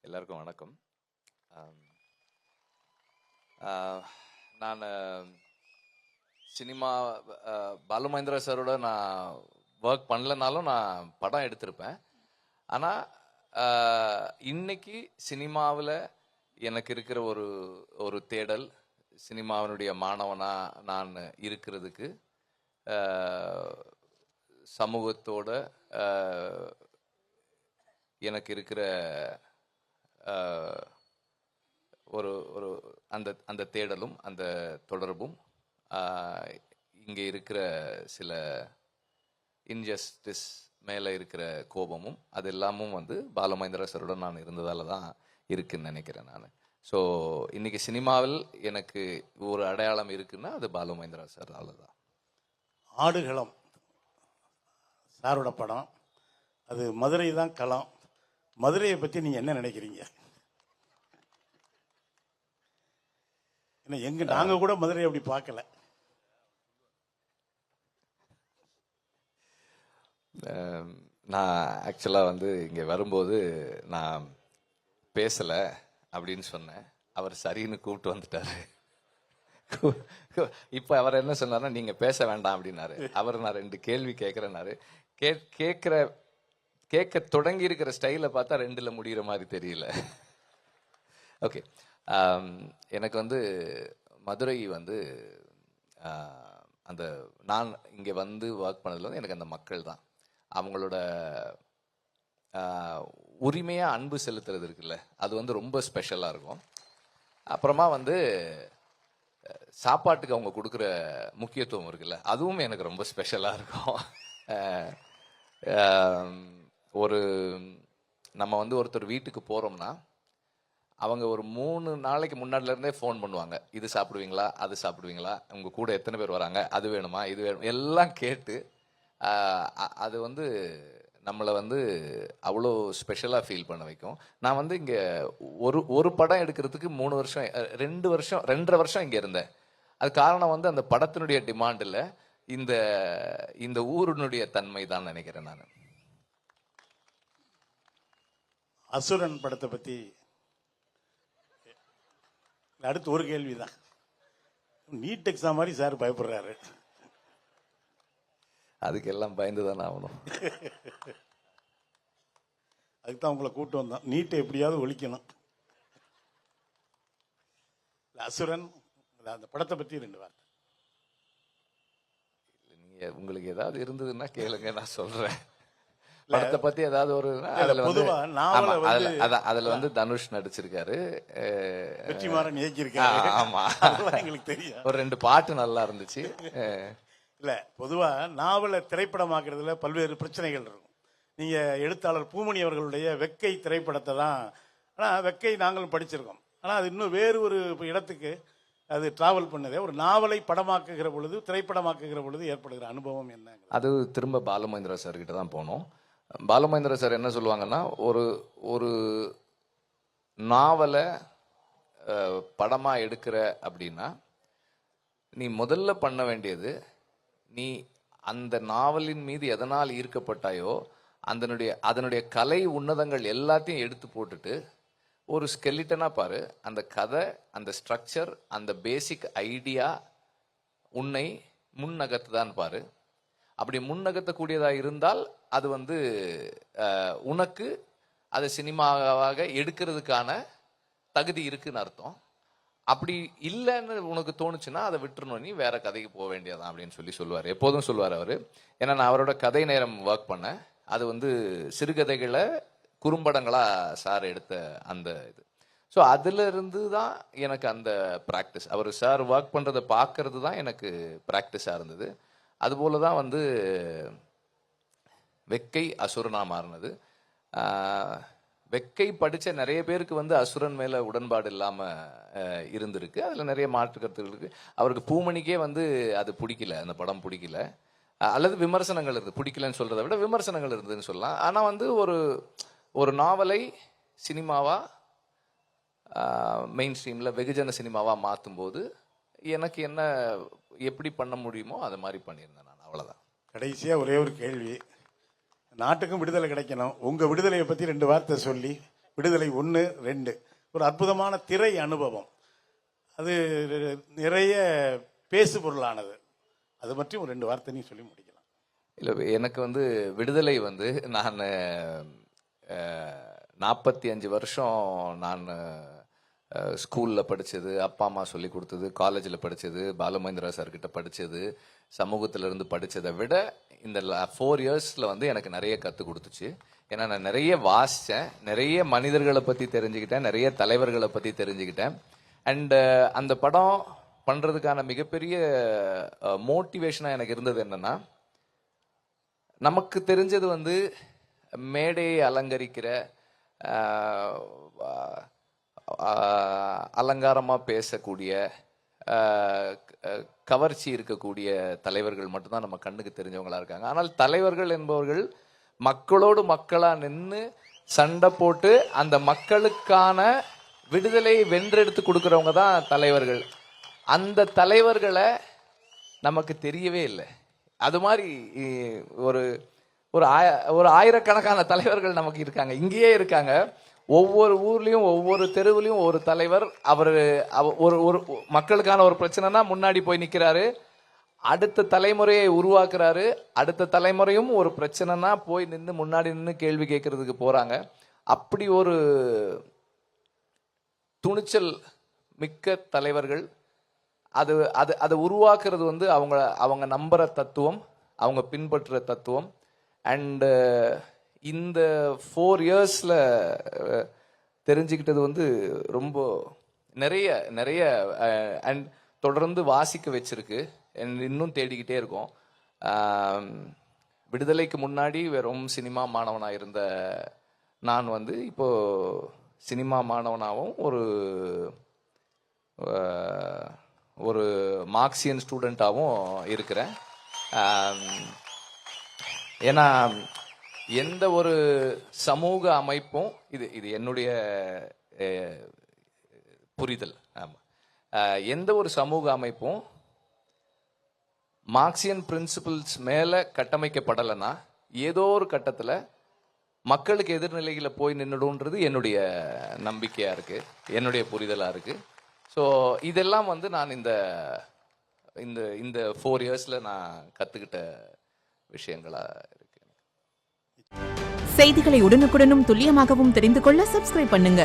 எல்லாருக்கும் வணக்கம். நான் சினிமா பாலு மகேந்திரா சாரோட நான் ஒர்க் பண்ணலனாலும் நான் படம் எடுத்திருப்பேன். ஆனால் இன்னைக்கு சினிமாவில் எனக்கு இருக்கிற ஒரு தேடல், சினிமாவினுடைய மாணவனாக நான் இருக்கிறதுக்கு சமூகத்தோட எனக்கு இருக்கிற ஒரு ஒரு அந்த அந்த தேடலும் அந்த தொடர்பும் இங்கே இருக்கிற சில இன்ஜஸ்டிஸ் மேலே இருக்கிற கோபமும் அது எல்லாமும் பாலு மகேந்திரா சாருடன் நான் இருந்ததால தான் இருக்குன்னு நினைக்கிறேன் நான். ஸோ இன்னைக்கு சினிமாவில் எனக்கு ஒரு அடையாளம் இருக்குன்னா அது பாலு மகேந்திரா சாரால தான். ஆடுகளம் சாரோட படம், அது மதுரை தான் களம். மதுரையை பற்றி நீங்கள் என்ன நினைக்கிறீங்க? ஏன்னா நாங்கள் கூட மதுரையை அப்படி பார்க்கல. நான் ஆக்சுவலாக இங்கே வரும்போது நான் பேசலை அப்படின்னு சொன்னேன். அவர் சரின்னு கூப்பிட்டு வந்துட்டாரு. இப்போ அவர் என்ன சொன்னார்னா, நீங்கள் பேச வேண்டாம் அப்படின்னாரு. அவர் நான் 2 கேள்வி கேட்குறேன்னாரு. கேட்க தொடங்கி இருக்கிற ஸ்டைலை பார்த்தா 2ல் முடிகிற மாதிரி தெரியல. ஓகே, எனக்கு மதுரை அந்த நான் இங்கே ஒர்க் பண்ணதில் எனக்கு அந்த மக்கள் தான். அவங்களோட உரிமையாக அன்பு செலுத்துறது இருக்குல்ல, அது ரொம்ப ஸ்பெஷலாக இருக்கும். அப்புறமா சாப்பாட்டுக்கு அவங்க கொடுக்குற முக்கியத்துவம் இருக்குல்ல, அதுவும் எனக்கு ரொம்ப ஸ்பெஷலாக இருக்கும். நம்ம ஒருத்தர் வீட்டுக்கு போகிறோம்னா அவங்க ஒரு 3 நாளைக்கு முன்னாடிலேருந்தே ஃபோன் பண்ணுவாங்க. இது சாப்பிடுவீங்களா, அது சாப்பிடுவீங்களா, உங்கள் கூட எத்தனை பேர் வராங்க, அது வேணுமா, இது வேணும், எல்லாம் கேட்டு அது நம்மளை அவ்வளோ ஸ்பெஷலாக ஃபீல் பண்ண வைக்கும். நான் இங்கே ஒரு படம் எடுக்கிறதுக்கு 3 வருஷம் 2 வருஷம் 2.5 வருஷம் இங்கே இருந்தேன். அது காரணம் அந்த படத்தினுடைய டிமாண்டில் இந்த ஊரினுடைய தன்மை தான் நினைக்கிறேன் நான். அசுரன் படத்தை பற்றி அடுத்து ஒரு கேள்விதான். நீட் எக்ஸாம் மாதிரி சார் பயப்படுறாரு. அதுக்கெல்லாம் பயந்துதான் ஆகணும். அதுக்கு தான் உங்களை கூப்பிட்டு வந்தோம். நீட்டை எப்படியாவது ஒழிக்கணும். அசுரன் அந்த படத்தை பற்றி 2 வார்த்தை. நீங்க உங்களுக்கு ஏதாவது இருந்ததுன்னா கேளுங்க, நான் சொல்றேன். படத்தை பத்தி ஏதாவது ஒரு அதுல தனுஷ் நடிச்சிருக்காரு, வெற்றிமாறன் இயக்கியிருக்காரு. ஆமா, எங்களுக்கு தெரியும். ஒரு 2 பாட்டு நல்லா இருந்துச்சு. இல்ல, பொதுவா நாவலை திரைப்படமாக்குறதுல பல்வேறு பிரச்சனைகள் இருக்கும். நீங்க எழுத்தாளர் பூமணி அவர்களுடைய வெக்கை திரைப்படத்தை தான், ஆனா வெக்கை நாங்களும் படிச்சிருக்கோம். ஆனா அது இன்னும் வேறு ஒரு இடத்துக்கு அது டிராவல் பண்ணதே. ஒரு நாவலை படமாக்குகிற பொழுது, திரைப்படமாக்குகிற பொழுது ஏற்படுகிற அனுபவம் என்ன? அது திரும்ப பாலு மகேந்திரா சார் கிட்ட தான் போனோம். பாலு மகேந்திரா சார் என்ன சொல்லுவாங்கன்னா, ஒரு நாவலை படமா எடுக்கிற அப்படின்னா நீ முதல்ல பண்ண வேண்டியது, நீ அந்த நாவலின் மீது எதனால் ஈர்க்கப்பட்டாயோ அதனுடைய கலை உன்னதங்கள் எல்லாத்தையும் எடுத்து போட்டுட்டு ஒரு ஸ்கெலிட்டனா பாரு. அந்த கதை, அந்த ஸ்ட்ரக்சர், அந்த பேசிக் ஐடியா உன்னை முன்னகத்து தான் பாரு. அப்படி முன்னகத்தக்கூடியதாக இருந்தால் அது உனக்கு அதை சினிமாவாக எடுக்கிறதுக்கான தகுதி இருக்குன்னு அர்த்தம். அப்படி இல்லைன்னு உனக்கு தோணுச்சுன்னா அதை விட்டுறணும், நீ வேற கதைக்கு போக வேண்டியதான் அப்படின்னு சொல்லுவார். எப்போதும் சொல்லுவார் அவர். ஏன்னா நான் அவரோட கதை நேரம் ஒர்க் பண்ணேன். அது சிறுகதைகளை குறும்படங்களாக சார் எடுத்த அந்த இது. ஸோ அதுல இருந்து தான் எனக்கு அந்த ப்ராக்டிஸ், அவர் சார் ஒர்க் பண்ணுறதை பார்க்கறது தான் எனக்கு ப்ராக்டிஸாக இருந்தது. அதுபோல தான் வெக்கை அசுரனா மாறினது. வெக்கை படித்த நிறைய பேருக்கு அசுரன் மேலே உடன்பாடு இல்லாமல் இருந்திருக்கு. அதில் நிறைய மாற்று கருத்துகள் இருக்குது. அவருக்கு பூமணிக்கே அது பிடிக்கல, அந்த படம் பிடிக்கல, அல்லது விமர்சனங்கள் இருக்குது. பிடிக்கலன்னு சொல்கிறத விட விமர்சனங்கள் இருந்ததுன்னு சொல்லலாம். ஆனால் ஒரு நாவலை சினிமாவா மெயின் ஸ்ட்ரீமில் வெகுஜன சினிமாவாக மாற்றும்போது எனக்கு என்ன எப்படி பண்ண முடியுமோ அது மாதிரி பண்ணியிருந்தேன் நான். அவ்வளோதான். கடைசியாக ஒரே ஒரு கேள்வி. நாட்டுக்கும் விடுதலை கிடைக்கணும். உங்கள் விடுதலையை பற்றி 2 வார்த்தை சொல்லி விடுதலை 1, 2 ஒரு அற்புதமான திரை அனுபவம். அது நிறைய பேசு பொருளானது. அது பற்றி ஒரு 2 வார்த்தை நீ சொல்லி முடிக்கலாம். இல்லை, எனக்கு வந்து விடுதலை வந்து நான் 45 வருஷம் நான் ஸ்கூலில் படித்தது, அப்பா அம்மா சொல்லி கொடுத்தது, காலேஜில் படித்தது, பாலுமகேந்திரா சார்கிட்ட படித்தது, சமூகத்திலேருந்து படித்ததை விட இந்த 4 இயர்ஸில் வந்து எனக்கு நிறைய கற்றுக் கொடுத்துச்சு. ஏன்னா நான் நிறைய வாசித்தேன், நிறைய மனிதர்களை பற்றி தெரிஞ்சுக்கிட்டேன், நிறைய தலைவர்களை பற்றி தெரிஞ்சுக்கிட்டேன். அண்டு அந்த படம் பண்ணுறதுக்கான மிகப்பெரிய மோட்டிவேஷனாக எனக்கு இருந்தது என்னென்னா, நமக்கு தெரிஞ்சது வந்து மேடையை அலங்கரிக்கிற அலங்காரமாக பேசக்கூடிய கவர்ச்சி இருக்கக்கூடிய தலைவர்கள் மட்டும்தான் நம்ம கண்ணுக்கு தெரிஞ்சவங்களா இருக்காங்க. ஆனால் தலைவர்கள் என்பவர்கள் மக்களோடு மக்களாக நின்று சண்டை போட்டு அந்த மக்களுக்கான விடுதலையை வென்றெடுத்து கொடுக்குறவங்க தான் தலைவர்கள். அந்த தலைவர்களை நமக்கு தெரியவே இல்லை. அது மாதிரி ஒரு ஒரு ஆயிரக்கணக்கான தலைவர்கள் நமக்கு இருக்காங்க, இங்கேயே இருக்காங்க. ஒவ்வொரு ஊர்லயும் ஒவ்வொரு தெருவுலையும் ஒரு தலைவர். அவர் ஒரு மக்களுக்கான ஒரு பிரச்சனைனா முன்னாடி போய் நிற்கிறாரு, அடுத்த தலைமுறையை உருவாக்குறாரு. அடுத்த தலைமுறையும் ஒரு பிரச்சனைனா போய் நின்று முன்னாடி நின்று கேள்வி கேட்கறதுக்கு போறாங்க. அப்படி ஒரு துணிச்சல் மிக்க தலைவர்கள். அது அது அதை உருவாக்குறது வந்து அவங்க நம்புற தத்துவம், அவங்க பின்பற்றுற தத்துவம். அண்டு இந்த 4 இயர்ஸில் தெரிஞ்சுக்கிட்டது வந்து ரொம்ப நிறைய நிறைய அண்ட் தொடர்ந்து வாசிக்க வச்சிருக்கு. இன்னும் தேடிக்கிட்டே இருக்கோம். விடுதலைக்கு முன்னாடி வெறும் சினிமா மாணவனாக இருந்த நான் வந்து இப்போ சினிமா மாணவனாகவும் ஒரு மார்க்சியன் ஸ்டூடெண்ட்டாகவும் இருக்கிறேன். ஏன்னா எந்த ஒரு சமூக அமைப்பும் இது என்னுடைய புரிதல். ஆமாம், எந்த ஒரு சமூக அமைப்பும் மார்க்சியன் பிரின்சிபிள்ஸ் மேலே கட்டமைக்கப்படலைன்னா ஏதோ ஒரு கட்டத்தில் மக்களுக்கு எதிர்நிலைகளை போய் நின்றுடுன்றது என்னுடைய நம்பிக்கையாக இருக்குது, என்னுடைய புரிதலாக இருக்குது. ஸோ இதெல்லாம் வந்து நான் இந்த இந்த இந்த 4 இயர்ஸில் நான் கற்றுக்கிட்ட விஷயங்களாக இருக்கு. செய்திகளை உடனுக்குடனும் துல்லியமாகவும் தெரிந்து கொள்ள சப்ஸ்கிரைப் பண்ணுங்க.